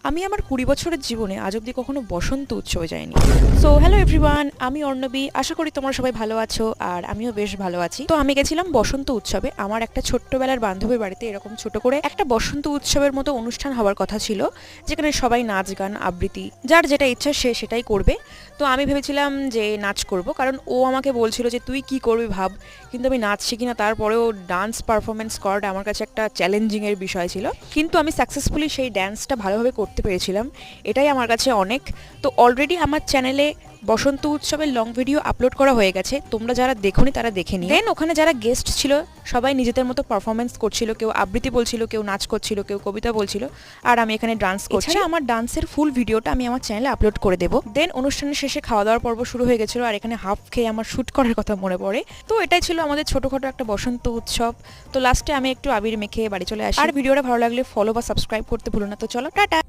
আমি আমার 20 বছরের জীবনে আজ অব্দি কখনো বসন্ত উৎসবে যাইনি। সো হ্যালো এভরিওয়ান, আমি অর্ণবী। আশা করি তোমরা সবাই ভালো আছো আর আমিও বেশ ভালো আছি। তো আমি গেছিলাম বসন্ত উৎসবে। আমার একটা ছোট্টবেলার বান্ধবীর বাড়িতে এরকম ছোট করে একটা বসন্ত উৎসবের মতো অনুষ্ঠান হওয়ার কথা ছিল, যেখানে সবাই নাচ গান আবৃত্তি যার যেটা ইচ্ছা সে সেটাই করবে। তো আমি ভেবেছিলাম যে নাচ করব, কারণ ও আমাকে বলছিল যে তুই কি করবি ভাব। কিন্তু আমি নাচ শিখি না, তারপরেও ডান্স পারফরমেন্স করাটা আমার কাছে একটা চ্যালেঞ্জিংয়ের বিষয় ছিল। কিন্তু আমি সাকসেসফুলি সেই ডান্সটা ভালোভাবে করতে পেরেছিলাম, এটাই আমার কাছে অনেক। তো অলরেডি আমার চ্যানেলে বসন্ত উৎসবের লং ভিডিও আপলোড করা হয়ে গেছে, তোমরা যারা দেখোনি তারা দেখে নিও। দেন ওখানে যারা গেস্ট ছিল সবাই নিজেদের মতো পারফরমেন্স করছিল, কেউ আবৃত্তি বলছিল, কেউ নাচ করছিল, কেউ কবিতা বলছিল, আর আমি এখানে ডান্স করছি। আমার ডান্সের ফুল ভিডিওটা আমি আমার চ্যানেলে আপলোড করে দেবো। দেন অনুষ্ঠানের শেষে খাওয়া দাওয়ার পর্ব শুরু হয়ে গেছিলো, আর এখানে হাফ খেয়ে আমার শ্যুট করার কথা মনে পড়ে। তো এটাই ছিল আমাদের ছোটোখাটো একটা বসন্ত উৎসব। তো লাস্টে আমি একটু আবির মেখে বাড়ি চলে আসি। আর ভিডিওটা ভালো লাগলে ফলো বা সাবস্ক্রাইব করতে ভুলো না। তো চলো টাটা।